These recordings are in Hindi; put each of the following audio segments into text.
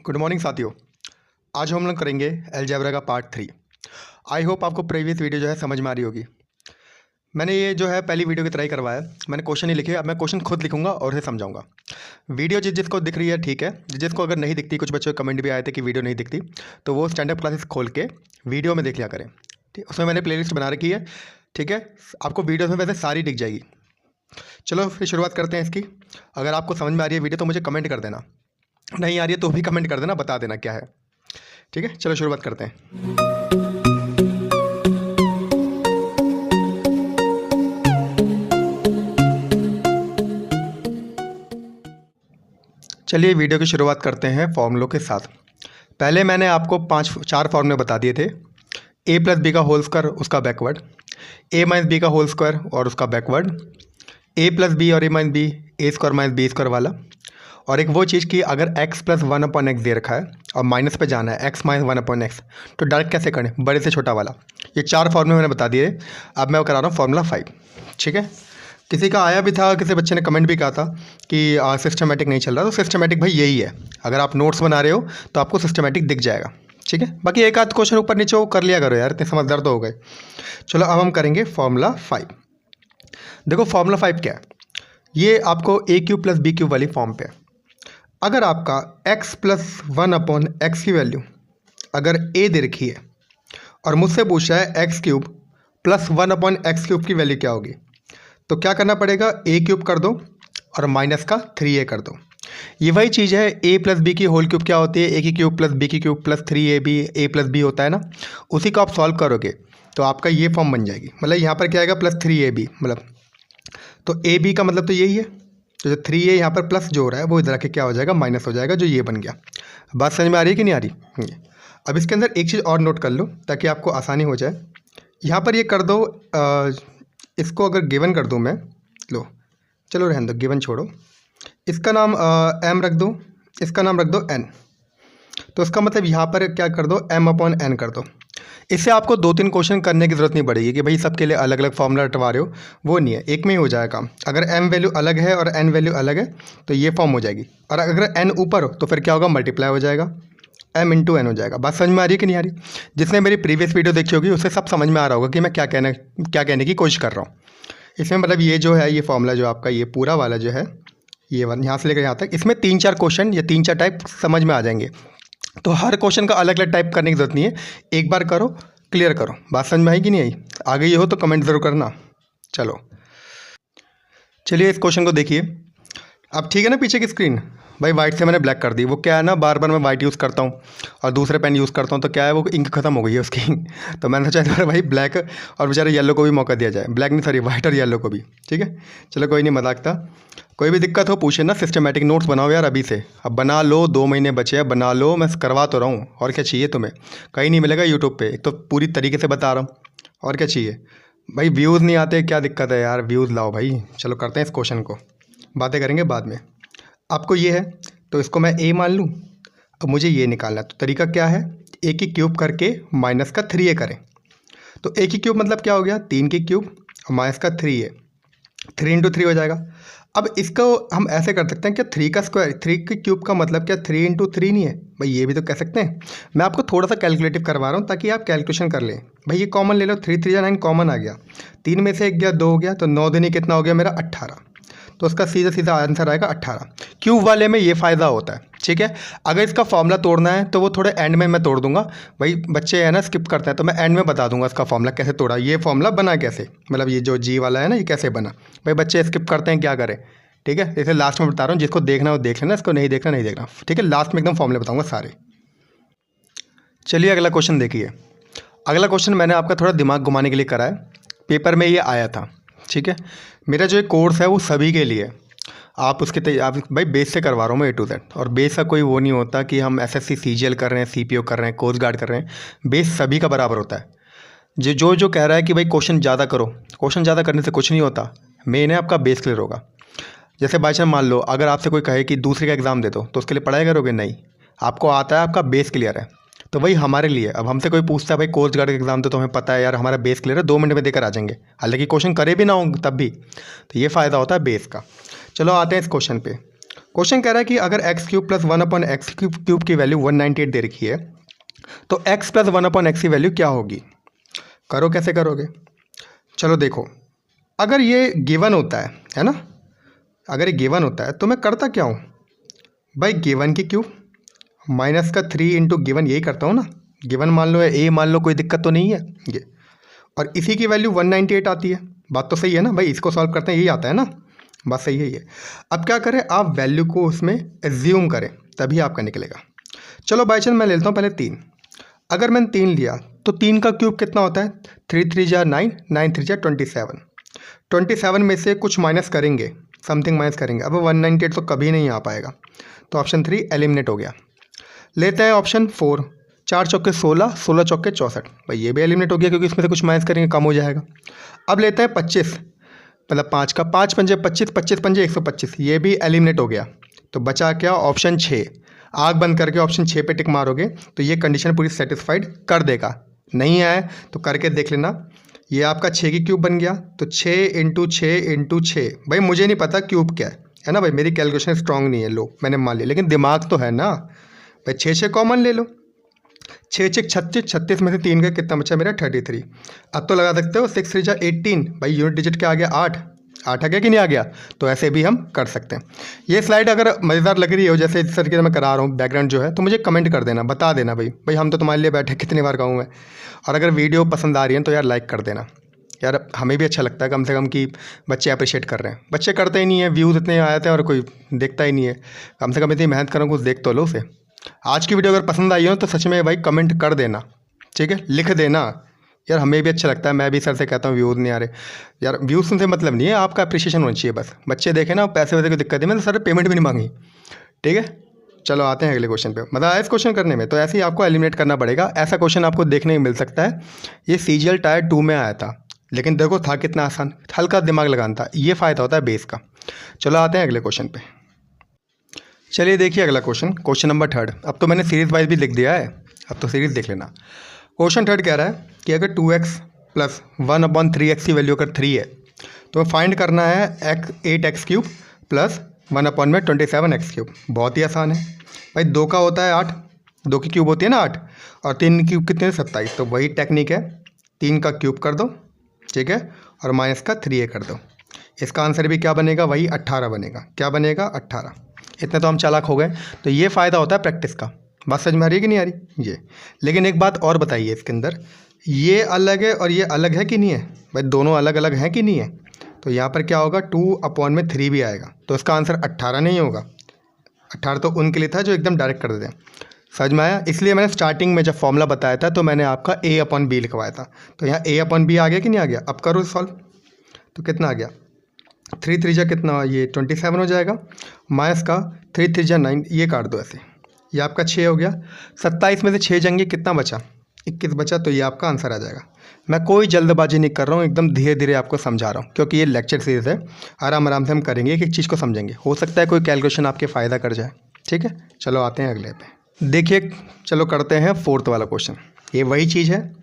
गुड मॉर्निंग साथियों। आज हम लोग करेंगे अलजेब्रा का पार्ट 3। आई होप आपको प्रीवियस वीडियो जो है समझ में आ रही होगी। मैंने ये जो है पहली वीडियो की तरह ही करवाया। मैंने क्वेश्चन नहीं लिखे, अब मैं क्वेश्चन खुद लिखूंगा और उसे समझाऊंगा। वीडियो जिसको दिख रही है ठीक है, जिसको अगर नहीं दिखती, कुछ बच्चों के कमेंट भी आए थे कि वीडियो नहीं दिखती, तो वो स्टैंडअप क्लासेस खोल के वीडियो में देख लिया करें। ठीक, उसमें मैंने प्लेलिस्ट बना रखी है। ठीक है, आपको वीडियो में वैसे सारी दिख जाएगी। चलो फिर शुरुआत करते हैं इसकी। अगर आपको समझ में आ रही है वीडियो तो मुझे कमेंट कर देना, नहीं आ रही है तो भी कमेंट कर देना, बता देना क्या है। ठीक है, चलो शुरुआत करते हैं। चलिए वीडियो की शुरुआत करते हैं फॉर्मूलों के साथ। पहले मैंने आपको चार फॉर्मूले बता दिए थे। ए प्लस बी का होल स्क्वायर उसका बैकवर्ड, ए माइनस बी का होल स्क्वायर और उसका बैकवर्ड, ए प्लस बी और ए माइनस बी, ए स्क्वायर माइनस बी स्क्वायर वाला, और एक वो चीज़ कि अगर x प्लस 1/x दे रखा है और माइनस पे जाना है x माइनस 1/x, तो डायरेक्ट कैसे करें, बड़े से छोटा वाला। ये चार फॉर्मूले मैंने बता दिए। अब मैं करा रहा हूँ फॉर्मूला 5। ठीक है, किसी का आया भी था, किसी बच्चे ने कमेंट भी कहा था कि सिस्टमेटिक नहीं चल रहा, तो सिस्टमेटिक भाई यही है। अगर आप नोट्स बना रहे हो तो आपको सिस्टमेटिक दिख जाएगा। ठीक है, बाकी एक आध क्वेश्चन ऊपर नीचे वो कर लिया करो यार, इतने समझदार तो हो गए। चलो अब हम करेंगे फॉर्मूला 5। देखो फॉर्मूला 5 क्या है, ये आपको ए क्यूब प्लस बी क्यूब वाली फॉर्म पे है। अगर आपका x प्लस 1/x की वैल्यू अगर a दे रखी है और मुझसे पूछा है x cube plus 1/x cube की वैल्यू क्या होगी, तो क्या करना पड़ेगा, a क्यूब कर दो और माइनस का 3a कर दो। ये वही चीज़ है, a प्लस बी की होल क्यूब क्या होती है, a की क्यूब प्लस बी की cube plus 3ab, a plus B होता है ना, उसी को आप सॉल्व करोगे तो आपका ये फॉर्म बन जाएगी। मतलब यहाँ पर क्या आएगा, प्लस 3ab, मतलब तो ए बी का मतलब तो यही है। तो जो 3a यहाँ पर प्लस जो हो रहा है वो इधर आके क्या हो जाएगा, माइनस हो जाएगा, जो ये बन गया। बात समझ में आ रही है कि नहीं आ रही। अब इसके अंदर एक चीज़ और नोट कर लो ताकि आपको आसानी हो जाए। यहाँ पर ये कर दो, इसको अगर गिवन कर दूँ मैं, लो चलो रहने दो, गिवन छोड़ो, इसका नाम m रख दो, इसका नाम रख दो n। तो इसका मतलब यहाँ पर क्या कर दो, m/n कर दो। इससे आपको 2-3 क्वेश्चन करने की ज़रूरत नहीं पड़ेगी कि भाई सबके लिए अलग अलग फॉर्मूला रटवा रहे हो, वो नहीं है, एक में ही हो जाएगा। अगर m वैल्यू अलग है और n वैल्यू अलग है तो ये फॉर्म हो जाएगी, और अगर n ऊपर हो तो फिर क्या होगा, मल्टीप्लाई हो जाएगा, m इंटू n हो जाएगा। बात समझ में आ रही है कि नहीं आ रही। जिसने मेरी प्रीवियस वीडियो देखी होगी उससे सब समझ में आ रहा होगा कि मैं क्या कहने की कोशिश कर रहा हूँ। इसमें मतलब ये जो है, ये फॉर्मूला जो आपका ये पूरा वाला जो है, ये वन यहाँ से लेकर यहाँ तक, इसमें 3-4 क्वेश्चन या 3-4 टाइप समझ में आ जाएंगे। तो हर क्वेश्चन का अलग अलग टाइप करने की ज़रूरत नहीं है, एक बार करो, क्लियर करो। बात समझ में आई कि नहीं आई, आ गई हो तो कमेंट ज़रूर करना। चलो चलिए इस क्वेश्चन को देखिए। अब ठीक है ना, पीछे की स्क्रीन भाई वाइट से मैंने ब्लैक कर दी। वो क्या है ना, बार बार मैं वाइट यूज़ करता हूँ और दूसरे पेन यूज़ करता हूँ, तो क्या है वो इंक खत्म हो गई है उसकी तो मैंने सोचा इस भाई ब्लैक और बेचारे येलो को भी मौका दिया जाए, ब्लैक नहीं सॉरी वाइट और येलो को भी। ठीक है, चलो कोई नहीं, मजाक था। कोई भी दिक्कत हो पूछे ना, सिस्टमेटिक नोट्स बनाओ यार अभी से, अब बना लो, 2 महीने बचे हैं, बना लो, मैं करवा तो रहा हूँ, और क्या चाहिए तुम्हें। कहीं नहीं मिलेगा यूट्यूब पे, एक तो पूरी तरीके से बता रहा हूँ, और क्या चाहिए भाई। व्यूज़ नहीं आते, क्या दिक्कत है यार, व्यूज़ लाओ भाई। चलो करते हैं इस क्वेश्चन को, बातें करेंगे बाद में। आपको ये है तो इसको मैं a मान लूँ। अब मुझे ये निकालना है, तो तरीका क्या है, a की क्यूब करके माइनस का 3a करें। तो a की क्यूब मतलब क्या हो गया, 3 की क्यूब और माइनस का 3a, 3 इंटू 3 हो जाएगा। अब इसको हम ऐसे कर सकते हैं क्या, 3 का स्क्वायर, 3 की क्यूब का मतलब क्या 3 इंटू 3 नहीं है भाई, ये भी तो कह सकते हैं। मैं आपको थोड़ा सा कैलकुलेटिव करवा रहा हूँ ताकि आप कैलकुलेशन कर लें। भाई ये कॉमन ले लो, 3 3 9 कॉमन आ गया, 3 में से 1 गया, 2 हो गया, तो 9 दूनी कितना हो गया मेरा, 18। तो उसका सीधा सीधा आंसर आएगा 18। क्यूब वाले में ये फ़ायदा होता है। ठीक है, अगर इसका फॉर्मूला तोड़ना है तो वो थोड़े एंड में मैं तोड़ दूंगा। भाई बच्चे है ना स्किप करते हैं, तो मैं एंड में बता दूंगा इसका फॉर्मूला कैसे तोड़ा, ये फॉर्मूला बना कैसे, मतलब ये जो जी वाला है ना ये कैसे बना। भाई बच्चे स्किप करते हैं, क्या करें। ठीक है, इसे लास्ट में बता रहा हूँ, जिसको देखना है वो देख लेना, इसको नहीं देखना नहीं देखना। ठीक है, लास्ट में एकदम फॉर्मूले बताऊँगा सारे। चलिए अगला क्वेश्चन देखिए। अगला क्वेश्चन मैंने आपका थोड़ा दिमाग घुमाने के लिए करा है, पेपर में ये आया था। ठीक है, मेरा जो कोर्स है वो सभी के लिए, आप उसके आप भाई बेस से करवा रहा हूँ मैं A to Z, और बेस का कोई वो नहीं होता कि हम SSC CGL कर रहे हैं, CPO कर रहे हैं, कोस्ट गार्ड कर रहे हैं, बेस सभी का बराबर होता है। जो कह रहा है कि भाई क्वेश्चन ज़्यादा करो, क्वेश्चन ज़्यादा करने से कुछ नहीं होता, मेन है आपका बेस क्लियर होगा। जैसे बाई चांस मान लो अगर आपसे कोई कहे कि दूसरे का एग्ज़ाम दे दो, तो उसके लिए पढ़ाई करोगे, नहीं, आपको आता है, आपका बेस क्लियर है। तो वही हमारे लिए, अब हमसे कोई पूछता है भाई कोस्ट गार्ड का एग्ज़ाम दो, तो हमें पता है यार हमारा बेस क्लियर है, 2 मिनट में देकर आ जाएंगे, हालांकि क्वेश्चन करे भी ना हो तब भी, तो ये फ़ायदा होता है बेस का। चलो आते हैं इस क्वेश्चन पे। क्वेश्चन कह रहा है कि अगर x cube plus 1/x cube की वैल्यू 198 दे रखी है तो x प्लस 1/x की वैल्यू क्या होगी। करो, कैसे करोगे। चलो देखो, अगर ये गिवन होता है ना, अगर ये गिवन होता है तो मैं करता क्या हूँ भाई, गिवन की क्यूब माइनस का 3 इंटू गिवन, यही करता हूँ ना। गिवन मान लो है ए, मान लो, कोई दिक्कत तो नहीं है ये। और इसी की वैल्यू 198 आती है। बात तो सही है ना भाई, इसको सॉल्व करते हैं यही आता है ना, बात सही है ये। अब क्या करें, आप वैल्यू को उसमें एज्यूम करें, तभी आपका निकलेगा। चलो बाई चांस मैं ले लेता हूँ पहले 3। अगर मैंने 3 लिया तो 3 का क्यूब कितना होता है, 3 3 जा 9, 9 3 जा 27। 27 में से कुछ माइनस करेंगे, समथिंग माइनस करेंगे। अब 198 तो कभी नहीं आ पाएगा, तो ऑप्शन 3 एलिमिनेट हो गया। लेते हैं ऑप्शन 4, 4 चौके 16, 16 चौके 64, भाई ये भी एलिमिनेट हो गया क्योंकि इसमें से कुछ माइनस करेंगे, कम हो जाएगा। अब लेते हैं 25, मतलब 5 का 5 पंजे 25, 25 पंजे 125, ये भी एलिमिनेट हो गया। तो बचा क्या, ऑप्शन 6। आग बंद करके ऑप्शन 6 पे टिक मारोगे तो ये कंडीशन पूरी सेटिस्फाइड कर देगा। नहीं आए तो करके देख लेना। ये आपका 6 की क्यूब बन गया, तो 6 इंटू 6 इंटू 6, भाई मुझे नहीं पता क्यूब क्या है ना भाई, मेरी कैलकुलेशन स्ट्रांग नहीं है, लो मैंने मान लिया, लेकिन दिमाग तो है ना भाई। 6 6 कॉमन ले लो, 6 6 36, 36 में से 3 का कितना बचा मेरा 33। अब तो लगा सकते हो 6 3 जा 18, भाई यूनिट डिजिट क्या आ गया 8, 8 आ गया कि नहीं आ गया। तो ऐसे भी हम कर सकते हैं। ये स्लाइड अगर मज़ेदार लग रही हो जैसे इस तरीके से मैं करा रहा हूँ बैकग्राउंड जो है, तो मुझे कमेंट कर देना, बता देना भाई हम तो तुम्हारे लिए बैठे, कितनी बार कहूँ मैं। और अगर वीडियो पसंद आ रही है तो यार लाइक कर देना यार, हमें भी अच्छा लगता है कम से कम कि बच्चे अप्रिशिएट कर रहे हैं। बच्चे करते ही नहीं है, व्यूज़ इतने आए थे और कोई देखता ही नहीं है। कम से कम इतनी मेहनत करो, कुछ देख तो लो उसे। आज की वीडियो अगर पसंद आई हो तो सच में भाई कमेंट कर देना, ठीक है, लिख देना यार, हमें भी अच्छा लगता है। मैं भी सर से कहता हूँ व्यूज़ नहीं आ रहे यार, व्यूज़ से मतलब नहीं है, आपका अप्रिशिएशन होना चाहिए बस। बच्चे देखें ना, पैसे वैसे कोई दिक्कत नहीं, मैंने सर पेमेंट भी नहीं मांगी, ठीक है। चलो आते हैं अगले क्वेश्चन पे। मज़ा आया इस क्वेश्चन करने में, तो ऐसे ही आपको एलिमिनेट करना पड़ेगा। ऐसा क्वेश्चन आपको देखने को मिल सकता है, ये CGL टायर 2 में आया था, लेकिन देखो था कितना आसान, हल्का दिमाग लगाना था, ये फ़ायदा होता है बेस का। चलो आते हैं अगले क्वेश्चन पे। चलिए देखिए अगला क्वेश्चन, क्वेश्चन नंबर 3। अब तो मैंने सीरीज़ वाइज भी लिख दिया है, अब तो सीरीज़ देख लेना। क्वेश्चन 3 कह रहा है कि अगर 2x प्लस 1/3x की वैल्यू अगर 3 है तो फाइंड करना है 8x cube plus 1/27x cube. बहुत ही आसान है भाई, 2 का होता है 8, 2 की क्यूब होती है ना 8, और 3 की क्यूब कितने हैं 27, तो वही टेक्निक है, 3 का क्यूब कर दो, ठीक है, और माइनस का 3a कर दो। इसका आंसर भी क्या बनेगा, वही 18 बनेगा। क्या बनेगा, 18। इतने तो हम चालाक हो गए। तो ये फ़ायदा होता है प्रैक्टिस का। बात समझ में आ रही है कि नहीं आ रही ये। लेकिन एक बात और बताइए, इसके अंदर ये अलग है और ये अलग है कि नहीं है भाई, दोनों अलग अलग हैं कि नहीं है। तो यहाँ पर क्या होगा, 2/3 भी आएगा, तो इसका आंसर 18 नहीं होगा। 18 तो उनके लिए था जो एकदम डायरेक्ट कर देते हैं। समझ में आया। इसलिए मैंने स्टार्टिंग में जब फॉर्मूला बताया था तो मैंने आपका a/b लिखवाया था। तो यहाँ a/b आ गया कि नहीं आ गया। अब करो सॉल्व, तो कितना आ गया, 3 3 जा कितना, ये 27 हो जाएगा, माइनस का 3 3 जा 9, ये काट दो ऐसे, ये आपका 6 हो गया। 27 में से 6 जाएंगे, कितना बचा, 21 बचा, तो ये आपका आंसर आ जाएगा। मैं कोई जल्दबाजी नहीं कर रहा हूँ, एकदम धीरे धीरे आपको समझा रहा हूँ, क्योंकि ये लेक्चर सीरीज़ है, आराम आराम से हम करेंगे, एक एक चीज़ को समझेंगे। हो सकता है कोई कैलकुलेशन आपके फ़ायदा कर जाए, ठीक है। चलो आते हैं अगले पे। देखिए चलो करते हैं 4th वाला क्वेश्चन। ये वही चीज़ है,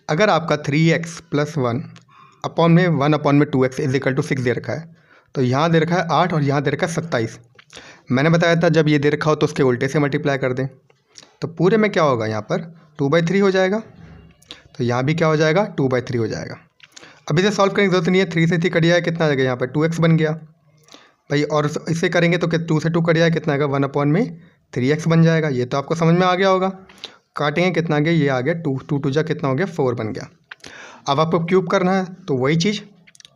अगर आपका 3x plus 1/2x is equal to 6 दे रखा है, तो यहाँ दे रखा है 8 और यहाँ दे रखा है 27। मैंने बताया था जब ये दे रखा हो तो उसके उल्टे से मल्टीप्लाई कर दें, तो पूरे में क्या होगा, यहाँ पर 2/3 हो जाएगा, तो यहाँ भी क्या हो जाएगा, 2/3 हो जाएगा। अब इसे सॉल्व करने की जरूरत नहीं है, 3 से 3 कट जाएगा, कितना आ जाएगा यहाँ पर 2x बन गया भाई, और इसे करेंगे तो 2 से 2 कट जाएगा, कितना आएगा 1/3x बन जाएगा। ये तो आपको समझ में आ गया होगा। काटेंगे कितना आ गया, ये आ गया 2 2 2 जा कितना हो गया 4 बन गया। अब आपको क्यूब करना है, तो वही चीज़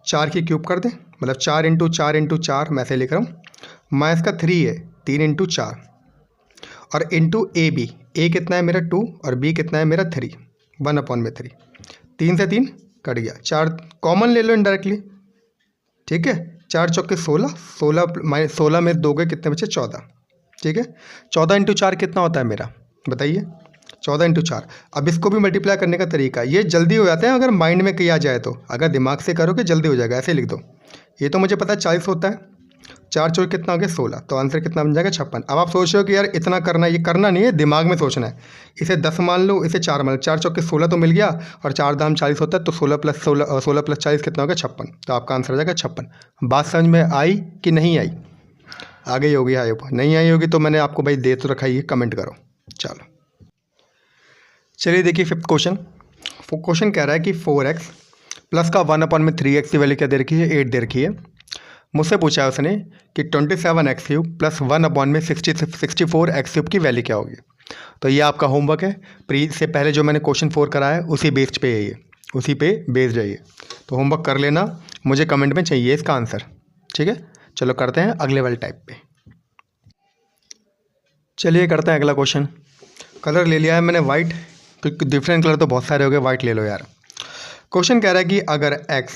4 की क्यूब कर दें, मतलब 4 इंटू 4 इंटू 4, मैं ऐसे लिख रहा हूँ, माइनस का 3 है 3 इंटू 4, और इंटू a कितना है मेरा 2 और b कितना है मेरा 3, 1/3। 3 से 3 कट गया, 4 कॉमन ले लो इनडायरेक्टली, ठीक है। 4 चौके 16, 16 में 2 गए, कितने बचे 14, ठीक है। 14 इंटू 4 कितना होता है मेरा, बताइए, 14 इंटू 4। अब इसको भी मल्टीप्लाई करने का तरीका, ये जल्दी हो जाते हैं अगर माइंड में किया जाए तो, अगर दिमाग से करोगे जल्दी हो जाएगा। ऐसे लिख दो, ये तो मुझे पता है 40 होता है, 4 चौके कितना हो गया 16, तो आंसर कितना बन जाएगा 56। अब आप सोच रहे हो कि यार इतना करना, ये करना नहीं है, दिमाग में सोचना है। इसे 10 मान लो, इसे 4 मान लो, 4 चौके 16 तो मिल गया, और 4 दाम 40 होता है, तो 16 प्लस 40 कितना हो गया 56, तो आपका आंसर हो जाएगा 56। बात समझ में आई कि नहीं आई, आ गई होगी, आई होप। नहीं आई होगी तो मैंने आपको भाई दे तो रखा ही है, कमेंट करो। चलो चलिए देखिए फिफ्थ क्वेश्चन। क्वेश्चन कह रहा है कि 4x प्लस का 1/3x की वैल्यू क्या दे रखी है, 8 दे रखी है। मुझसे पूछा है उसने कि 27x³ प्लस 1/64x³ की वैल्यू क्या होगी। तो ये आपका होमवर्क है। प्री से पहले जो मैंने क्वेश्चन 4 कराया है उसी बेस्ड पे है ये, उसी पे बेस्ड है ये। तो होमवर्क कर लेना, मुझे कमेंट में चाहिए इसका आंसर। ठीक है, चलो करते हैं अगले वाले टाइप पे। चलिए करते हैं अगला क्वेश्चन। कलर ले लिया है मैंने वाइट, क्योंकि डिफरेंट कलर तो बहुत सारे हो गए, वाइट ले लो यार। क्वेश्चन कह रहा है कि अगर x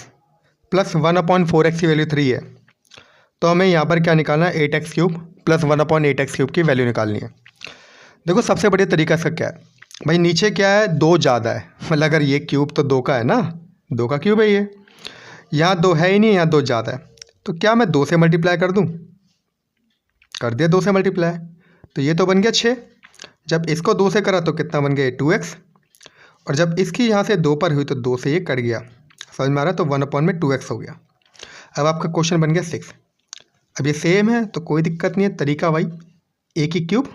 प्लस 1/4x की वैल्यू 3 है तो हमें यहाँ पर क्या निकालना है, 8x³ प्लस 1/8x³ की वैल्यू निकालनी है। देखो सबसे बढ़िया तरीका इसका क्या है भाई, नीचे क्या है, 2 ज़्यादा है, मतलब अगर ये क्यूब तो 2 का है ना, 2 का क्यूब है ये। यहाँ 2 है ही नहीं, यहाँ 2 ज़्यादा है, तो क्या मैं 2 से मल्टीप्लाई कर दूँ, कर दिया 2 से मल्टीप्लाई, तो ये तो बन गया 6। जब इसको 2 से करा तो कितना बन गया, 2x। और जब इसकी यहाँ से 2 पर हुई तो 2 से ये कट गया, समझ में आ रहा है, तो 1/2x हो गया। अब आपका क्वेश्चन बन गया 6। अब ये सेम है तो कोई दिक्कत नहीं है, तरीका भाई a की क्यूब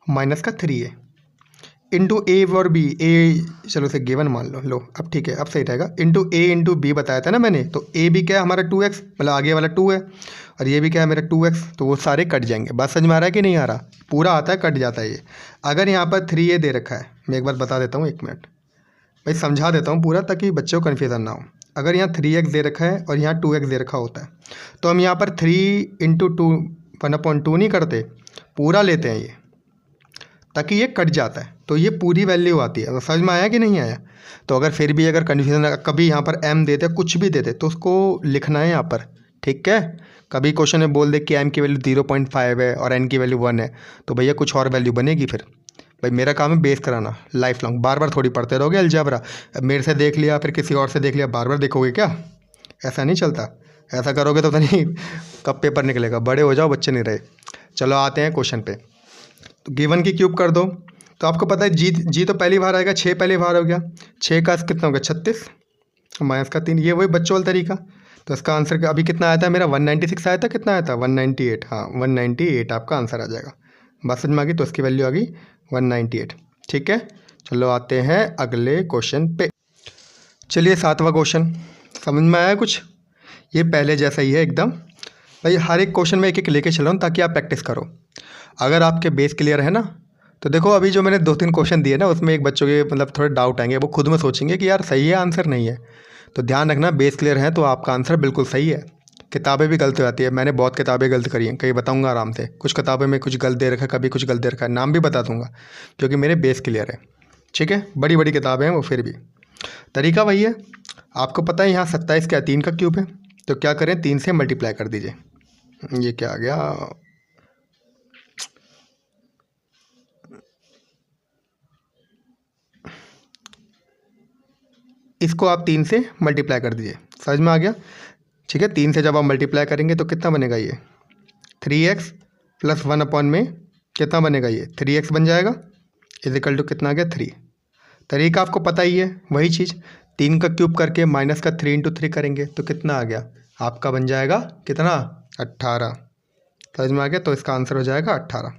माइनस का 3a इंटू ए और बी, ए चलो से गिवन मान लो, लो अब ठीक है, अब सही रहेगा। इंटू ए इंटू बी बताया था ना मैंने, तो ए भी क्या है हमारा 2x, मतलब आगे वाला 2 है, और ये भी क्या है मेरा 2x, तो वो सारे कट जाएंगे। बात समझ में आ रहा है कि नहीं आ रहा, पूरा आता है कट जाता है ये। अगर यहाँ पर 3a दे रखा है, मैं एक बार बता देता हूँ, 1 मिनट भाई समझा देता हूँ पूरा, ताकि बच्चों को कन्फ्यूज़न ना हो। अगर यहाँ 3x दे रखा है और यहाँ 2x दे रखा होता है, तो हम यहाँ पर 3 इंटू 2 1/2 नहीं करते, पूरा लेते हैं ये, ताकि ये कट जाता है, तो ये पूरी वैल्यू आती है। समझ में आया कि नहीं आया। तो अगर फिर भी अगर कन्फ्यूजन, कभी यहाँ पर m देते कुछ भी देते तो उसको लिखना है यहाँ पर, ठीक है। कभी क्वेश्चन में बोल दे कि m की वैल्यू 0.5 है और n की वैल्यू 1 है, तो भैया कुछ और वैल्यू बनेगी फिर। भाई मेरा काम है बेस कराना लाइफ लॉन्ग, बार बार थोड़ी पढ़ते रहोगे अलजेब्रा। मेरे से देख लिया फिर किसी और से देख लिया, बार बार देखोगे क्या, ऐसा नहीं चलता। ऐसा करोगे तो पता नहीं कब पेपर निकलेगा। बड़े हो जाओ, बच्चे नहीं रहे। चलो आते हैं क्वेश्चन पे। तो गिवन की क्यूब कर दो, तो आपको पता है जी तो पहली बार आएगा, 6 पहली बार हो गया, 6 का कितना हो गया 36 माइनस का 3, ये वही बच्चों वाला तरीका। तो इसका आंसर अभी कितना आया था मेरा, 196 आया था, कितना आया था 198, हाँ 198 आपका आंसर आ जाएगा। बात समझ में आ गई, तो इसकी वैल्यू आ गई 198। ठीक है, चलो आते हैं अगले क्वेश्चन पे। चलिए 7वां क्वेश्चन, समझ में आया कुछ, ये पहले जैसा ही है एकदम। भाई हर एक क्वेश्चन में एक एक लेके चल रहा हूँ ताकि आप प्रैक्टिस करो। अगर आपके बेस क्लियर है ना, तो देखो अभी जो मैंने 2-3 क्वेश्चन दिए ना, उसमें एक बच्चों के मतलब थोड़े डाउट आएंगे, वो खुद में सोचेंगे कि यार सही है आंसर नहीं है। तो ध्यान रखना, बेस क्लियर है तो आपका आंसर बिल्कुल सही है। किताबें भी गलत हो जाती है, मैंने बहुत किताबें गलत करी हैं, कहीं बताऊंगा आराम से। कुछ किताबों में कुछ गलत दे रखा है, कभी कुछ गलत दे रखा है, नाम भी बता दूंगा, क्योंकि मेरे बेस क्लियर है। ठीक है, बड़ी बड़ी किताबें हैं वो, फिर भी तरीका वही है। आपको पता है यहाँ 27 क्या 3 का क्यूब है, तो क्या करें 3 से मल्टीप्लाई कर दीजिए। ये क्या आ गया, इसको आप 3 से मल्टीप्लाई कर दीजिए, समझ में आ गया। ठीक है, 3 से जब आप मल्टीप्लाई करेंगे तो कितना बनेगा, ये 3x प्लस 1 में कितना बनेगा, ये 3x बन जाएगा, इजिकल टू कितना आ गया 3। तरीका आपको पता ही है, वही चीज़ 3 का क्यूब करके माइनस का 3 इंटू 3 करेंगे तो कितना आ गया, आपका बन जाएगा कितना 18। समझ में आ गया, तो इसका आंसर हो जाएगा 18।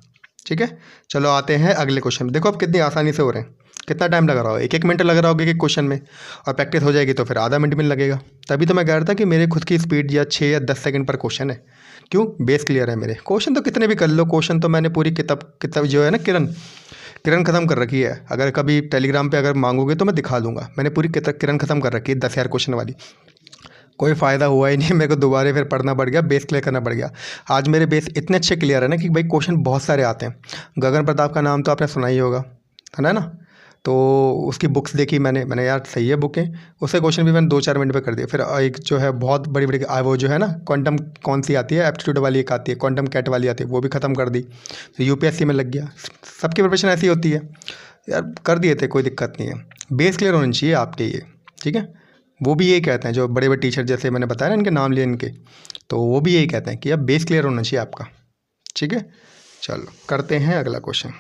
ठीक है, चलो आते हैं अगले क्वेश्चन। देखो अब कितनी आसानी से हो रहे हैं, कितना टाइम लगा रहा हो, 1-1 मिनट लग रहा होगा एक क्वेश्चन में, और प्रैक्टिस हो जाएगी तो फिर आधा मिनट में लगेगा। तभी तो मैं कह रहा था कि मेरे खुद की स्पीड या 6 या 10 सेकंड पर क्वेश्चन है। क्यों, बेस क्लियर है मेरे। क्वेश्चन तो कितने भी कर लो, क्वेश्चन तो मैंने पूरी किताब जो है ना किरण ख़त्म कर रखी है। अगर कभी टेलीग्राम पे अगर मांगोगे तो मैं दिखा दूंगा, मैंने पूरी किरण ख़त्म कर रखी है 10,000 क्वेश्चन वाली। कोई फ़ायदा हुआ ही नहीं, मेरे को दोबारा फिर पढ़ना पड़ गया, बेस क्लियर करना पड़ गया। आज मेरे बेस इतने अच्छे क्लियर है ना कि भाई क्वेश्चन बहुत सारे आते हैं। गगन प्रताप का नाम तो आपने सुना ही होगा, है ना। तो उसकी बुक्स देखी मैंने यार सही है बुकें, उससे क्वेश्चन भी मैंने 2-4 मिनट में कर दिया। फिर एक जो है बहुत बड़ी बड़ी वो जो है ना क्वांटम कौन सी आती है, एप्टीट्यूड वाली एक आती है, क्वांटम कैट वाली आती है, वो भी ख़त्म कर दी। तो यूपीएससी में लग गया। सबकी प्रिपरेशन ऐसी होती है यार, कर दिए थे, कोई दिक्कत नहीं है। बेस क्लियर होना चाहिए आपके ये, ठीक है। वो भी यही कहते हैं, जो बड़े बड़े टीचर जैसे मैंने बताया ना, इनके नाम लिए इनके, तो वो भी यही कहते हैं कि अब बेस क्लियर होना चाहिए आपका। ठीक है, चलो करते हैं अगला क्वेश्चन।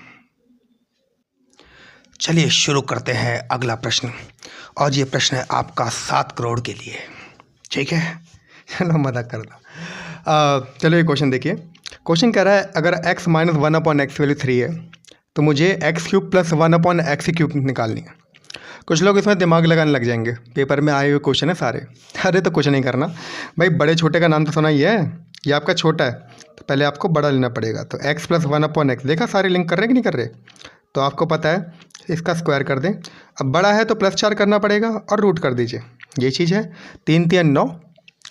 चलिए शुरू करते हैं अगला प्रश्न, और ये प्रश्न है आपका 7 करोड़ के लिए। ठीक है, चलो मजाक करता। चलो ये क्वेश्चन देखिए। क्वेश्चन कह रहा है अगर x माइनस 1/x वैल्यू 3 है तो मुझे x cube plus 1/x cube निकालनी है। कुछ लोग इसमें दिमाग लगाने लग जाएंगे, पेपर में आए हुए क्वेश्चन है सारे। अरे तो कुछ नहीं करना भाई, बड़े छोटे का नाम तो सुना ही है, ये आपका छोटा है तो पहले आपको बड़ा लेना पड़ेगा। तो x प्लस 1/x, देखा सारे लिंक कर रहे हैं कि नहीं कर रहे? तो आपको पता है इसका स्क्वायर कर दें। अब बड़ा है तो +4 करना पड़ेगा और रूट कर दीजिए, ये चीज़ है। 3 3 9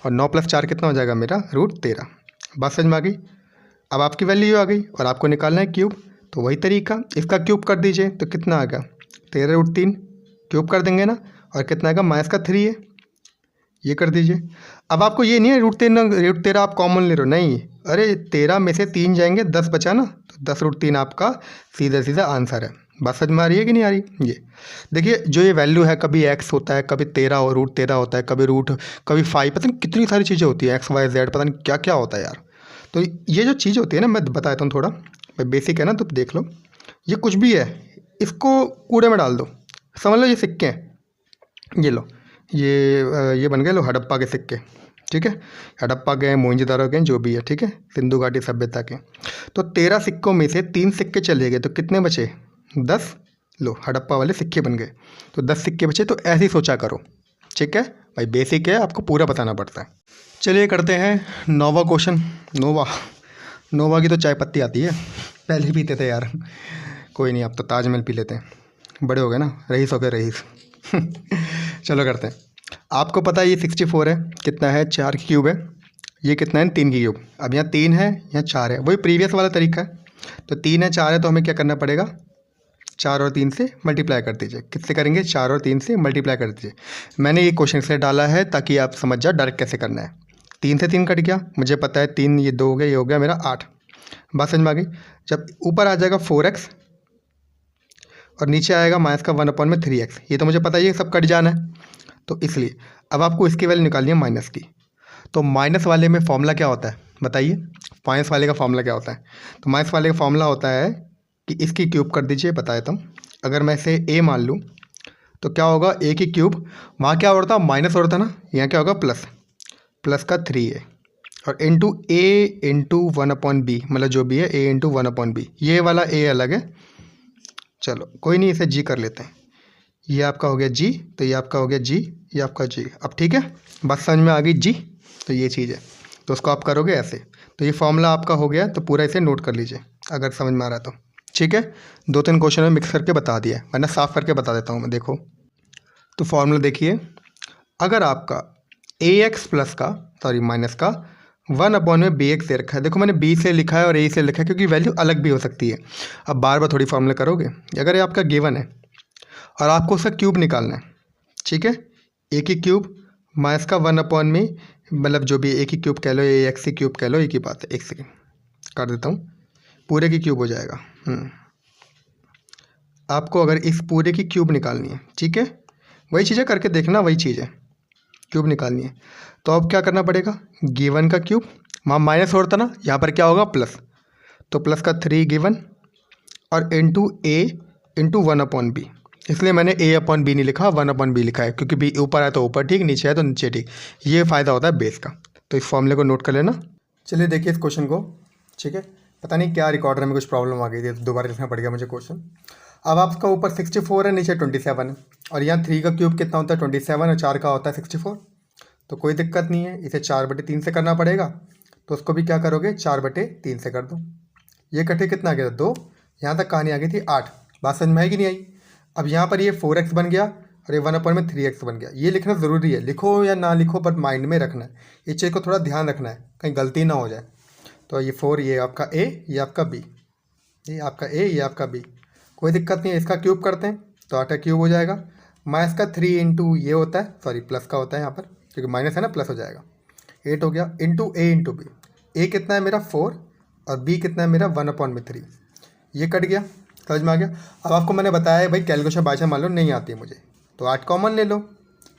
और 9 + 4 कितना हो जाएगा मेरा? √13। बात समझ में आ गई? अब आपकी वैल्यू आ गई और आपको निकालना है क्यूब, तो वही तरीका, इसका क्यूब कर दीजिए तो कितना आ गया? 13√3 क्यूब कर देंगे ना, और कितना आएगा? -3 है, ये कर दीजिए। अब आपको ये नहीं है √13 आप कॉमन ले रहे हो, नहीं, अरे 13 में से 3 जाएंगे 10 बचा ना, तो 10√3 आपका सीधा सीधा आंसर है। बात समझ में आ रही है कि नहीं आ रही? ये देखिए जो ये वैल्यू है, कभी x होता है, कभी 13 और √13 होता है, कभी 5, पता नहीं कितनी सारी चीज़ें होती है, x y z पता नहीं क्या क्या होता है यार। तो ये जो चीज़ होती है ना, मैं बताता हूँ थोड़ा, बेसिक है ना, तो देख लो। ये कुछ भी है, इसको कूड़े में डाल दो, समझ लो ये सिक्के हैं, ये लो, ये बन गए लो हड़प्पा के सिक्के, ठीक है। हड़प्पा के, मोहनजोदड़ो के, जो भी है, ठीक है, सिंधु घाटी सभ्यता के। तो 13 सिक्कों में से 3 सिक्के चले गए तो कितने बचे? 10। लो हड़प्पा वाले सिक्के बन गए, तो 10 सिक्के बचे। तो ऐसे ही सोचा करो, ठीक है भाई, बेसिक है, आपको पूरा बताना पड़ता है। चलिए करते हैं 9वां क्वेश्चन। नोवा की तो चाय पत्ती आती है, पहले पीते थे यार, कोई नहीं, अब तो ताजमहल पी लेते हैं, बड़े हो गए ना, रईस हो गए रईस। चलो करते हैं। आपको पता है ये 64 है, कितना है? 4 की क्यूब है, ये कितना है? 3 की क्यूब। अब यहाँ 3 है, यहाँ 4 है, वही प्रीवियस वाला तरीका है। तो 3 है 4 है, तो हमें क्या करना पड़ेगा? 4 और 3 से मल्टीप्लाई कर दीजिए। किससे करेंगे? 4 और 3 से मल्टीप्लाई कर दीजिए। मैंने ये क्वेश्चन इसलिए डाला है ताकि आप समझ जाओ डायरेक्ट कैसे करना है। 3 से 3 कट गया, मुझे पता है 3, ये 2 हो गया, ये हो गया मेरा 8। बात समझ में आ गई? जब ऊपर आ जाएगा 4x और नीचे आएगा -1/3x, ये तो मुझे पता है, ये सब कट जाना है, तो इसलिए अब आपको इसकी वैल्यू निकालनी है माइनस की। तो माइनस वाले में फॉर्मूला क्या होता है बताइए? माइनस वाले का फॉर्मूला क्या होता है? तो माइनस वाले का फॉर्मूला होता है कि इसकी क्यूब कर दीजिए, बताया तुम। अगर मैं इसे a मान लूँ तो क्या होगा? a की क्यूब, वहाँ क्या होता माइनस होता ना, यहाँ क्या होगा? प्लस का 3a और इंटू a इंटू 1/b, मतलब जो भी है a इंटू 1/b, ये वाला a अलग है। चलो कोई नहीं, इसे g कर लेते हैं। ये आपका हो गया g, तो ये आपका हो गया g, ये आपका g। अब ठीक है, बात समझ में आ गई g? तो ये चीज़ है, तो उसको आप करोगे ऐसे। तो ये फॉर्मूला आपका हो गया, तो पूरा इसे नोट कर लीजिए अगर समझ में आ रहा है तो, ठीक है। 2-3 क्वेश्चन में मिक्स करके बता दिया, वरना साफ करके बता देता हूँ मैं। देखो तो फॉर्मूला देखिए, अगर आपका माइनस का 1/bx दे रखा है, देखो मैंने b से लिखा है और a से लिखा है क्योंकि वैल्यू अलग भी हो सकती है। अब बार बार थोड़ी फॉर्मूला करोगे, अगर ये आपका गिवन है और आपको उसका क्यूब निकालना है, ठीक है, a की क्यूब माइनस का 1 में, मतलब जो भी a की क्यूब कह लो, या x की क्यूब कह लो, एक ही बात है। एक सेकेंड कर देता हूँ, पूरे की क्यूब हो जाएगा। आपको अगर इस पूरे की क्यूब निकालनी है, ठीक है, वही चीज़ें करके देखना, वही चीज़ है, क्यूब निकालनी है। तो अब क्या करना पड़ेगा? गिवन का क्यूब, वहाँ माइनस होता ना, यहाँ पर क्या होगा? प्लस, तो प्लस का 3 गिवन और इंटू a इंटू 1/b, इसलिए मैंने a/b नहीं लिखा, 1/b लिखा है, क्योंकि b ऊपर है तो ऊपर ठीक, नीचे है तो नीचे ठीक, ये फ़ायदा होता है बेस का। तो इस फॉर्मूले को नोट कर लेना। चलिए देखिए इस क्वेश्चन को, ठीक है, पता नहीं क्या रिकॉर्डर में कुछ प्रॉब्लम आ गई थी, दोबारा लिखना पड़ गया मुझे क्वेश्चन। अब आपका ऊपर 64 है, नीचे 27 है, और यहाँ 3 का क्यूब कितना होता है? 27, और 4 का होता है 64। तो कोई दिक्कत नहीं है, इसे 4/3 से करना पड़ेगा, तो उसको भी क्या करोगे? 4/3 से कर दो। ये कटे कितना आ गया? 2। यहाँ तक कहानी आ गई थी 8। बात समझ में आई कि नहीं आई? अब यहाँ पर ये 4x बन गया और ये 1/3x बन गया। ये लिखना ज़रूरी है, लिखो या ना लिखो पर माइंड में रखना है, इस चीज़ को थोड़ा ध्यान रखना है, कहीं गलती ना हो जाए। तो ये 4, ये आपका a, ये आपका b, ये आपका a, ये आपका b, कोई दिक्कत नहीं है। इसका क्यूब करते हैं तो 8 क्यूब हो जाएगा। माइनस का 3 इंटू ये होता है, सॉरी प्लस का होता है यहाँ पर, क्योंकि माइनस है ना, प्लस हो जाएगा, 8 हो गया, into a into b। a कितना है मेरा? 4, और b कितना है मेरा? 1/3। ये कट गया, समझ में आ गया? अब आपको मैंने बताया है भाई, कैलकुलेशन बाई मान लो नहीं आती है मुझे, तो 8 कॉमन ले लो,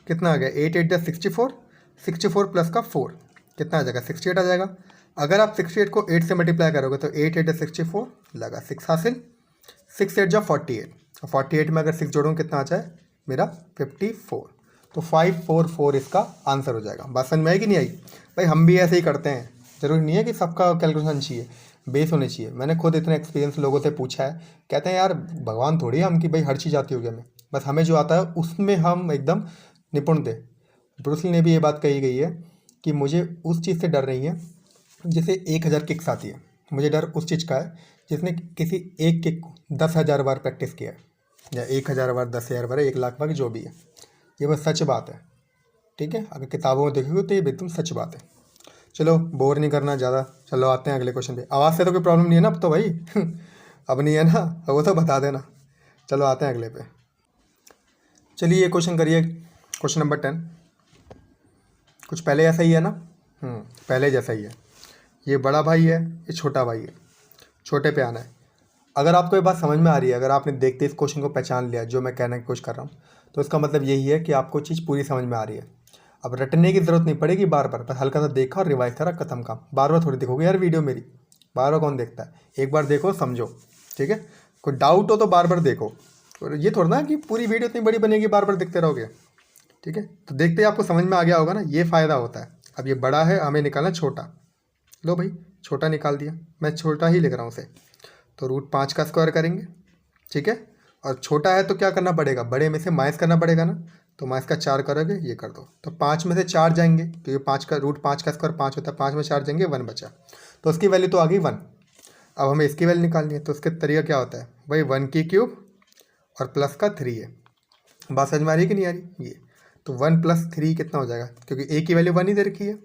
कितना आ गया? 8 8 64, 64 प्लस का 4 कितना आ जाएगा? 68 आ जाएगा। अगर आप 68 को 8 से मल्टीप्लाई करोगे तो 8 8 64 लगा 6 हासिल, 6 8 48, और 48 में अगर 6 जोड़ूँ कितना आ जाए मेरा? 54। तो 544 इसका आंसर हो जाएगा। बात समझ में आई कि नहीं आई? भाई हम भी ऐसे ही करते हैं, ज़रूरी नहीं है कि सबका कैलकुलेशन चाहिए, बेस होनी चाहिए। मैंने खुद इतने एक्सपीरियंस लोगों से पूछा है, कहते हैं यार भगवान थोड़ी हम कि भाई हर चीज़ आती होगी हमें, बस हमें जो आता है उसमें हम एकदम निपुण थे। ब्रूस ली ने भी ये बात कही गई है कि मुझे उस चीज़ से डर नहीं है जैसे 1000 किक्स आती है, मुझे डर उस चीज़ का है जिसने किसी एक किक को 10,000 बार प्रैक्टिस किया है, या 1000 बार, 10,000 बार, 1,00,000 बार, जो भी है। ये बस सच बात है, ठीक है। अगर किताबों में देखोगे तो ये बिल्कुल सच बात है। चलो बोर नहीं करना ज़्यादा, चलो आते हैं अगले क्वेश्चन पे। आवाज़ से तो कोई प्रॉब्लम नहीं है ना अब तो भाई अब नहीं है ना, वो तो बता देना। चलो आते हैं अगले पे। चलिए ये क्वेश्चन करिए, क्वेश्चन नंबर 10। कुछ पहले जैसा ही है ना? पहले जैसा ही है। ये बड़ा भाई है, ये छोटा भाई है, छोटे पे आना है। अगर आपको ये बात समझ में आ रही है, अगर आपने देखते इस क्वेश्चन को पहचान लिया जो मैं कहने की कोशिश कर रहा हूँ, तो इसका मतलब यही है कि आपको चीज़ पूरी समझ में आ रही है। अब रटने की ज़रूरत नहीं पड़ेगी बार बार, बस हल्का सा देखा और रिवाइज करा, खत्म काम। बार बार थोड़ी देखोगे यार वीडियो मेरी, बार बार कौन देखता है? एक बार देखो समझो, ठीक है। कोई डाउट हो तो बार बार देखो, और ये थोड़ा ना कि पूरी वीडियो इतनी बड़ी बनेगी बार बार देखते रहोगे, ठीक है। तो देखते ही आपको समझ में आ गया होगा ना, ये फ़ायदा होता है। अब ये बड़ा है, हमें निकालना छोटा। लो भाई छोटा निकाल दिया, मैं छोटा ही लिख रहा हूँ उसे। तो √5 का स्क्वायर करेंगे, ठीक है। और छोटा है तो क्या करना पड़ेगा, बड़े में से माइनस करना पड़ेगा ना, तो माइनस का 4 करोगे, ये कर दो। तो 5 में से 4 जाएंगे, क्योंकि 5 का √5 का स्क्वायर 5 होता है, 5 में 4 जाएंगे, 1 बचा। तो उसकी वैल्यू तो आ गई 1। अब हमें इसकी वैल्यू निकालनी है, तो उसके तरीका क्या होता है भाई, 1 की क्यूब और प्लस का 3 है। बात समझ में आ रही है कि नहीं आ रही? ये तो 1 + 3 कितना हो जाएगा, क्योंकि ए की वैल्यू 1 ही दे रखी है,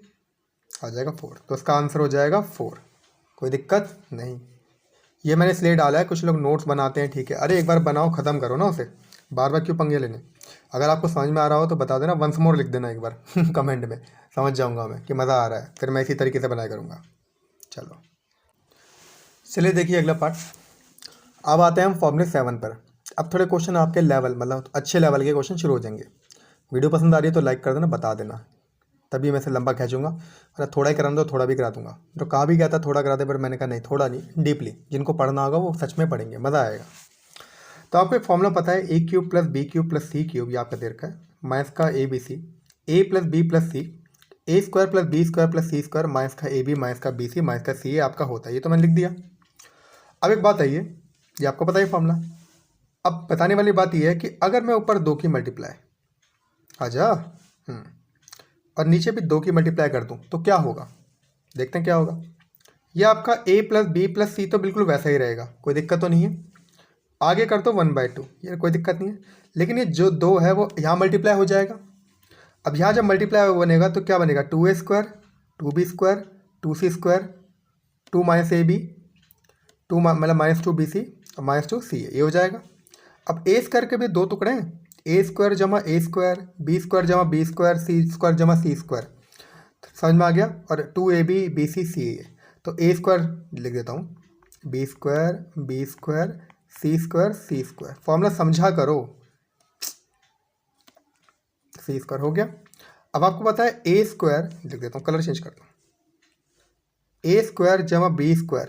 आ जाएगा 4। तो उसका आंसर हो जाएगा 4। कोई दिक्कत नहीं। ये मैंने इसलिए डाला है, कुछ लोग नोट्स बनाते हैं, ठीक है। अरे एक बार बनाओ, ख़त्म करो ना उसे, बार बार क्यों पंगे लेने। अगर आपको समझ में आ रहा हो तो बता देना, वंस मोर लिख देना एक बार कमेंट में, समझ जाऊंगा मैं कि मज़ा आ रहा है, फिर मैं इसी तरीके से बनाया करूँगा। चलो चलिए देखिए अगला पार्ट। अब आते हैं हम फॉर्मूले 7 पर। अब थोड़े क्वेश्चन आपके लेवल, मतलब अच्छे लेवल के क्वेश्चन शुरू हो जाएंगे। वीडियो पसंद आ रही है तो लाइक कर देना, बता देना, तभी मैं से लंबा खींचूंगा। अगर थोड़ा ही कराना तो थोड़ा भी करा दूंगा। जो कहा भी गया था थोड़ा करा दे, पर मैंने कहा नहीं, थोड़ा नहीं, डीपली। जिनको पढ़ना होगा वो सच में पढ़ेंगे, मज़ा आएगा। तो आपको एक फॉर्मूला पता है, a³ + b³ + c³, ये आपका दे रखा है, माइनस का ABC, a + b + c, a² + b² + c² minus का ab माइनस का bc माइनस का ca आपका होता है। ये तो मैंने लिख दिया। अब एक बात है, ये आपको पता है फॉर्मूला। अब बताने वाली बात यह है कि अगर मैं ऊपर 2 की मल्टीप्लाई, आजा, और नीचे भी 2 की मल्टीप्लाई कर दूं तो क्या होगा, देखते हैं क्या होगा। ये आपका a + b + c तो बिल्कुल वैसा ही रहेगा, कोई दिक्कत तो नहीं है। आगे कर दो 1/2, ये कोई दिक्कत नहीं है। लेकिन ये जो 2 है वो यहाँ मल्टीप्लाई हो जाएगा। अब यहाँ जब मल्टीप्लाई बनेगा तो क्या बनेगा, 2a², 2b², 2c², 2 - ab, 2 मतलब -2bc और -2ca, ये हो जाएगा। अब a² के भी 2 टुकड़े हैं, a² = a², b² = b², c² = c²। समझ में आ गया। और 2ab bc ca, तो a² लिख देता हूँ, b² c²। फॉर्मूला समझा करो, c² हो गया। अब आपको पता है a² लिख देता हूँ, कलर चेंज करता हूँ, a² = b²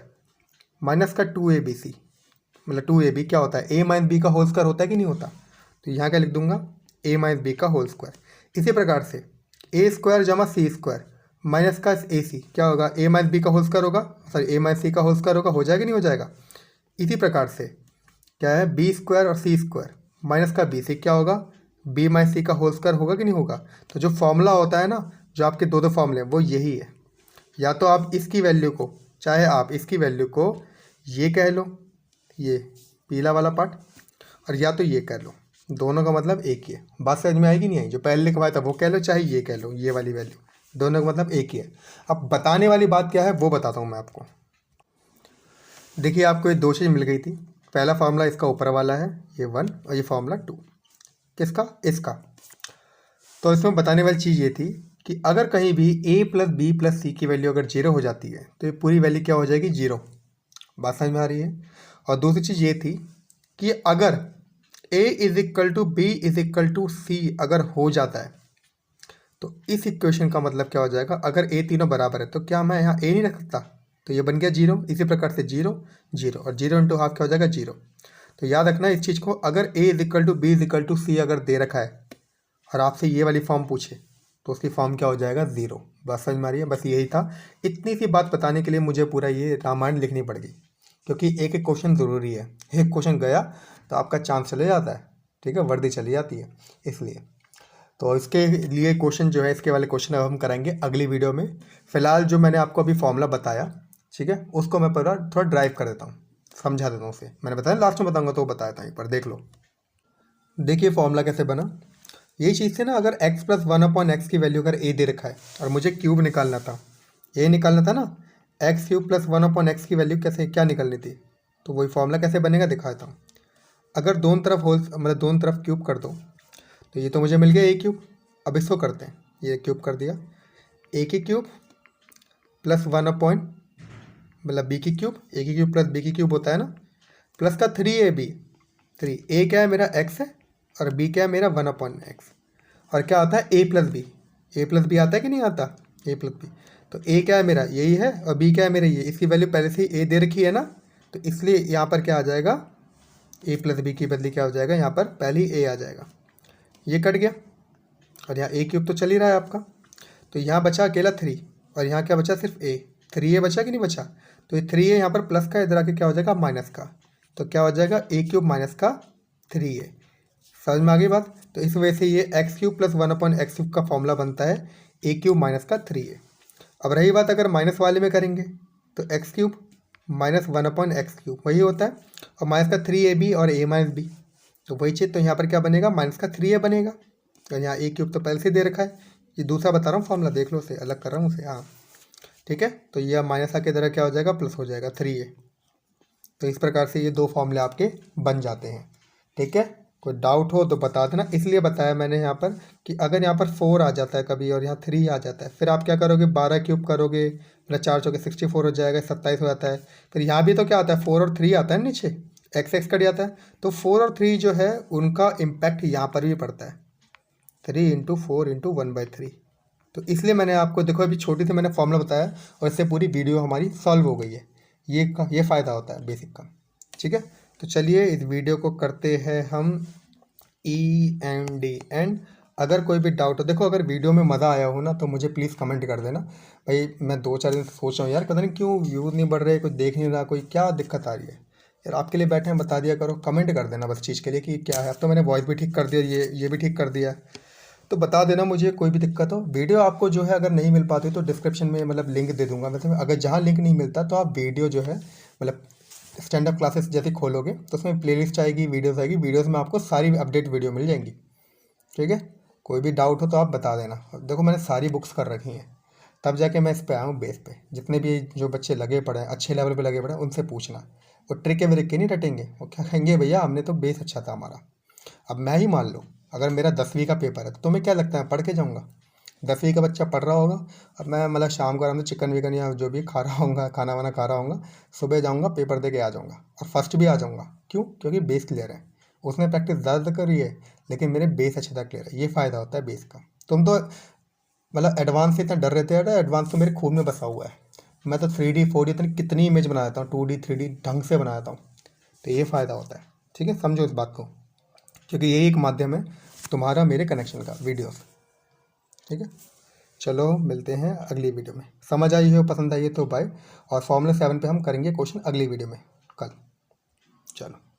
माइनस का 2abc, मतलब 2ab क्या होता है, a - b का होल स्क्वायर होता है कि नहीं होता। तो यहाँ क्या लिख दूंगा, a - b का होल स्क्वायर। इसी प्रकार से a² = c² माइनस का ac क्या होगा, a - b का होल स्क्वायर होगा, सॉरी a - c का होल स्क्वायर होगा, हो जाएगा नहीं हो जाएगा। इसी प्रकार से क्या है, b² और c² माइनस का bc क्या होगा, b - c का होल स्क्वायर होगा कि नहीं होगा। तो जो फॉर्मूला होता है ना, जो आपके दो फॉर्मूले वो यही है। या तो आप इसकी वैल्यू को, चाहे आप इसकी वैल्यू को ये कह लो, ये पीला वाला पार्ट, और या तो ये कह लो, दोनों का मतलब एक ही है। बात समझ में आएगी नहीं आई, जो पहले लिखवाया था वो कह लो, चाहे ये कह लो, ये वाली वैल्यू, दोनों का मतलब एक ही है। अब बताने वाली बात क्या है वो बताता हूँ मैं आपको। देखिए आपको ये 2 चीज़ मिल गई थी। पहला फार्मूला इसका ऊपर वाला है, ये 1, और ये फार्मूला 2 किसका, इसका। तो इसमें बताने वाली चीज़ ये थी कि अगर कहीं भी a + b + c की वैल्यू अगर 0 हो जाती है तो ये पूरी वैल्यू क्या हो जाएगी, 0। बात समझ में आ रही है। और दूसरी चीज़ ये थी कि अगर a = b = c अगर हो जाता है तो इस इक्वेशन का मतलब क्या हो जाएगा, अगर a तीनों बराबर है तो क्या मैं यहाँ a नहीं रख सकता, तो ये बन गया 0। इसी प्रकार से 0 0 और 0 × ½ क्या हो जाएगा, 0। तो याद रखना इस चीज़ को, अगर a = b = c अगर दे रखा है और आपसे ये वाली फॉर्म पूछे तो उसकी फॉर्म क्या हो जाएगा, 0। बात समझ में आ रही है? बस यही था। इतनी सी बात बताने के लिए मुझे पूरा ये रामायण लिखनी पड़ गई, क्योंकि एक एक क्वेश्चन ज़रूरी है। एक क्वेश्चन गया तो आपका चांस चले जाता है, ठीक है, वर्दी चली जाती है, इसलिए। तो इसके लिए क्वेश्चन जो है, इसके वाले क्वेश्चन अब हम कराएंगे अगली वीडियो में। फ़िलहाल जो मैंने आपको अभी फॉर्मूला बताया, ठीक है, उसको मैं पूरा थोड़ा ड्राइव कर देता हूँ, समझा देता हूँ उसे। मैंने बताया लास्ट में बताऊँगा तो बताया था, एक बार देख लो। देखिए फॉर्मूला कैसे बना। यही चीज़ थी ना, अगर x प्लस 1/x की वैल्यू अगर a दे रखा है और मुझे क्यूब निकालना था, a निकालना था ना, x क्यूब प्लस 1/x की वैल्यू कैसे क्या निकालनी थी, तो वही फॉर्मूला कैसे बनेगा दिखाता हूँ। अगर दोनों तरफ होल मतलब दोनों तरफ क्यूब कर दो तो ये तो मुझे मिल गया a क्यूब। अब इसको करते हैं, ये क्यूब कर दिया, a की क्यूब प्लस 1 मतलब b की क्यूब, a की क्यूब प्लस b की क्यूब होता है ना, प्लस का 3ab। 3a क्या है मेरा x है और b क्या है मेरा 1/x, और क्या आता है a plus B. a plus B आता है कि नहीं आता, a प्लस बी। तो a क्या है मेरा यही है और b क्या है मेरा ये, इसकी वैल्यू पहले से ही a दे रखी है ना, तो इसलिए यहाँ पर क्या आ जाएगा, a प्लस बी की बदली क्या हो जाएगा, यहाँ पर पहले ही a आ जाएगा। ये कट गया और यहाँ a क्यूब तो चल ही रहा है आपका, तो यहाँ बचा अकेला 3 और यहाँ क्या बचा, सिर्फ a। 3a बचा कि नहीं बचा, तो ये 3a यहाँ पर प्लस का, इधर आके क्या हो जाएगा माइनस का, तो क्या हो जाएगा a क्यूब माइनस का 3a। समझ में आ गई बात। तो इस वजह से ये x cube plus 1/x cube का फॉर्मूला बनता है a क्यूब माइनस का 3a। अब रही बात अगर माइनस वाले में करेंगे तो x cube minus 1/x cube वही होता है, और माइनस का 3ab और a माइनस b, तो वही चीज़। तो यहाँ पर क्या बनेगा, माइनस का 3a बनेगा, और यहाँ a क्यूब तो पहले से दे रखा है। ये दूसरा बता रहा हूँ फॉर्मूला, देख लो, उसे अलग कर रहा हूँ उसे, हाँ ठीक है। तो ये माइनस आके इधर क्या हो जाएगा, प्लस हो जाएगा 3a। तो इस प्रकार से ये दो फॉर्मूले आपके बन जाते हैं, ठीक है। कोई डाउट हो तो बता देना, इसलिए बताया मैंने यहाँ पर कि अगर यहाँ पर 4 आ जाता है कभी और यहाँ 3 आ जाता है, फिर आप क्या करोगे, 12 क्यूब करोगे, मतलब 4 चौके 64 हो जाएगा, 27 हो जाता है। फिर यहाँ भी तो क्या आता है, 4 और 3 आता है नीचे, x कट जाता है, तो 4 और 3 जो है उनका इम्पैक्ट यहाँ पर भी पड़ता है, 3 × 4 × 1/3। तो इसलिए मैंने आपको, देखो अभी छोटी सी मैंने फॉर्मूला बताया और इससे पूरी वीडियो हमारी सॉल्व हो गई है। ये फ़ायदा होता है बेसिक का, ठीक है। तो चलिए इस वीडियो को करते हैं हम एंड। अगर कोई भी डाउट हो, देखो अगर वीडियो में मज़ा आया हो ना तो मुझे प्लीज़ कमेंट कर देना भाई। मैं 2-4 दिन से सोच रहा हूँ यार, पता नहीं क्यों व्यूज़ नहीं बढ़ रहे, कोई देख नहीं रहा, कोई क्या दिक्कत आ रही है यार। आपके लिए बैठे हैं, बता दिया करो, कमेंट कर देना बस चीज़ के लिए कि क्या है। अब तो मैंने वॉइस भी ठीक कर दिया, ये भी ठीक कर दिया, तो बता देना मुझे कोई भी दिक्कत हो। वीडियो आपको जो है अगर नहीं मिल पाती तो डिस्क्रिप्शन में मतलब लिंक दे दूंगा। वैसे अगर जहाँ लिंक नहीं मिलता तो आप वीडियो जो है मतलब स्टैंड अप क्लासेस जैसे खोलोगे तो उसमें प्लेलिस्ट आएगी, वीडियोस आएगी, वीडियोस में आपको सारी अपडेट वीडियो मिल जाएंगी, ठीक है। कोई भी डाउट हो तो आप बता देना। देखो मैंने सारी बुक्स कर रखी हैं, तब जाके मैं इस पे आया हूँ बेस पे। जितने भी जो बच्चे लगे पड़े हैं, अच्छे लेवल पे लगे पड़े हैं, उनसे पूछना। वो ट्रिक विरिक के नहीं रटेंगे, वो क्या कहेंगे, भैया हमने तो बेस अच्छा था हमारा। अब मैं ही मान लो अगर मेरा 10वीं का पेपर है तो तुम्हें क्या लगता है पढ़ के जाऊँगा? 10वीं का बच्चा पढ़ रहा होगा, अब मैं मतलब शाम को आराम से चिकन विकन या जो भी खा रहा होऊंगा, खाना वाना खा रहा होऊंगा, सुबह जाऊँगा पेपर दे के आ जाऊँगा और फर्स्ट भी आ जाऊँगा। क्यों? क्योंकि बेस क्लियर है। उसने प्रैक्टिस ज़्यादा करी है लेकिन मेरे बेस अच्छे तक क्लियर है। ये फ़ायदा होता है बेस का। तुम तो मतलब एडवांस से इतना डर रहे थे यार, एडवांस तो मेरे खून में बसा हुआ है। मैं तो 3D 4D इतनी कितनी इमेज बना देता हूँ, 2D 3D ढंग से बना देता हूँ। तो ये फ़ायदा होता है, ठीक है, समझो इस बात को, क्योंकि यही एक माध्यम है तुम्हारा मेरे कनेक्शन का, वीडियोस, ठीक है। चलो मिलते हैं अगली वीडियो में। समझ आई हो, पसंद आई है तो बाय। और फॉर्मूला 7 पे हम करेंगे क्वेश्चन अगली वीडियो में कल। चलो।